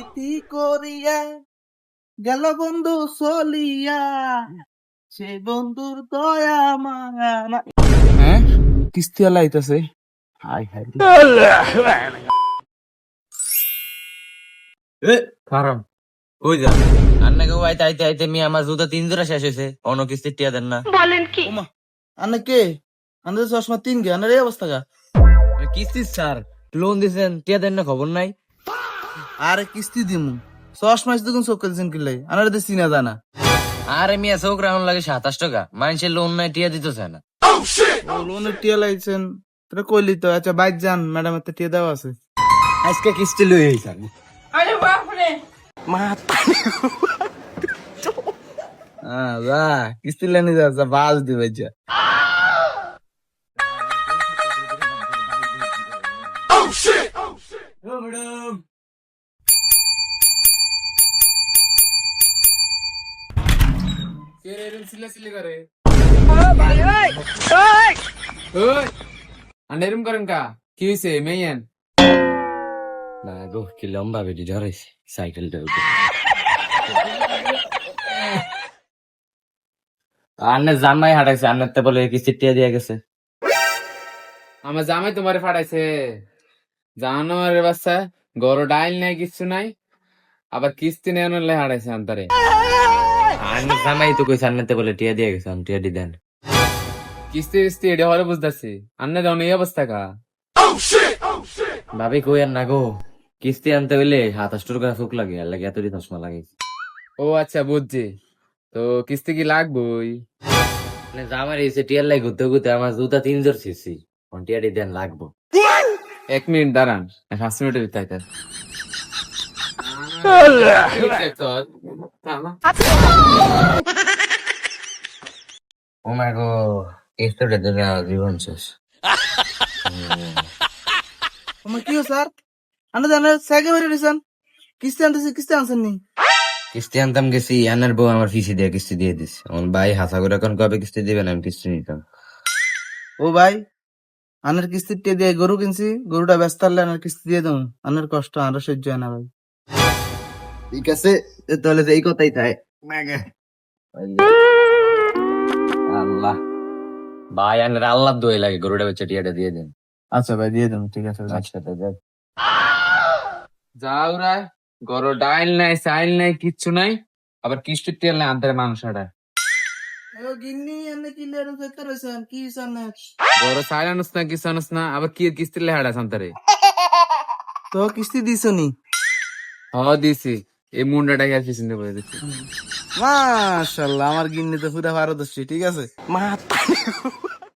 প্রীতি করিয়া গেল বন্ধু চলিয়া, সে বন্ধুর দয়া মায়া না। হ্যাঁ, কিস্তি আলা আইতাছে। হাই হাই খারাপ কই যা আন্নাকে আইতে আইতে আইতে মি আমার জুতা 3 জোড়া শেষ হয়েছে, অন্য কিস্তির টিয়া দেন না। ওমা, আন্না কে? আন্না তো চশমা তিন গে, আন্নার এই অবস্থা গা। কিস্তি স্যার, লোন দিছেন টিয়া দেন না, খবর নাই। আরে কিস্তি দিমু, চশমা দেখুন চোখ দিছেন কিলাই, আনার তো চিনা জানা। আরে মিয়া চোখ রাউন লাগে 27 টাকা, মানুষের লোন নাই টিয়া দিতে চায় না। ও লোনের টিয়া লাইছেন, তোরা কইলি তো। আচ্ছা বাইক যান, ম্যাডামের তো টিয়া দেওয়া আছে। আজকে কিস্তি লই আইছেন। হ্যাঁ যা, কিস্তি লেনি যা, যা বাস দিবে যা। এরম করেন কা? কি হয়েছে মেয়েন? না গো, কি লম্বা বেটি ধরেছে সাইকেলটার উপর। আন্নে জামাই হাঁটাইছে, আন্নের তো বলে কিস্তির টিয়া দিয়ে গেছে। আমার জামাই তোমারে ফাটাইছে। জানো রে বাচ্চা, গরু ডাইল নাই, কিচ্ছু নাই, আবার কিস্তি নেই আনলে হারাইছে আন্তারে। আন্নে জামাই তো কইছে আন্নের তো বলে টিয়া দিয়ে গেছে, আমি টিয়া দি দেন। কিস্তি কিস্তি এটা হলে বুঝতেছি, আন্নে যখন এই অবস্থা কা। ভাবি কই আর না গো, কিস্তি আনতে হইলে 27 টাকা চোখ লাগে, আর লাগে এতটি চশমা লাগে। ও আচ্ছা বুঝছি, তো কিস্তি কি লাগবই? মানে জামাই এসে টিয়ার লাই ঘুরতে ঘুরতে আমার জুতা 3 জোর ছিঁড়ছি, এখন টিয়াটি দেন লাগবো। 1 মিনিট দাঁড়ান, 5 মিনিটের ভিতরে আইতাছে। ও মাই গো, কিস্তিটা দিলে আমার জীবন শেষ। তোমার কি স্যার? আন্না জানা সাইকেল বেরিয়ে দিয়েছেন, কিস্তি আনতেছি, কিস্তি আনছেন নি? কিস্তি আনতাম গেছি, আনার বউ আমার ফিসি দিয়ে কিস্তি দিয়ে দিছে। আমার ভাই হাসা করে এখন কবে কিস্তি দিবেন, আমি কিস্তি নিতাম। ও ভাই, আনার কিস্তির টিয়া দিয়ে গরু কিনছি, গরুটা ব্যস্ত হলে আনার কিস্তি দিয়ে দেবো। আনার কষ্ট আরো সহ্য হয় না ভাই। ঠিক আছে, তাহলে তো এই কথাই তাই। আল্লাহ ভাই, আনার আল্লাহ দোয়া লাগে, গরুটা বেচে টিয়াটা দিয়ে দেন। আচ্ছা ভাই দিয়ে দেবো, ঠিক আছে। আচ্ছা তো যাক। যাও রায়, গরু ডাইল নাই, চাইল নাই, কিচ্ছু নাই, আবার কিস্তির তেল নাই আন্তারে মানুষ হারায়। গিন্নি এনে কি লেরু ফেতে রয়েছেন, কি জানে? গরু চাইল আনুস না, কিছু আনুস না, আবার কি কিস্তির লে হারায় আন্তারে। তো কিস্তি দিছো নি? দিছি, এই মুন্ডাটাকে আর পিছনে বলে দিচ্ছি। মাশাআল্লাহ, আমার গিন্নি তো পুরা পারদর্শী, ঠিক আছে।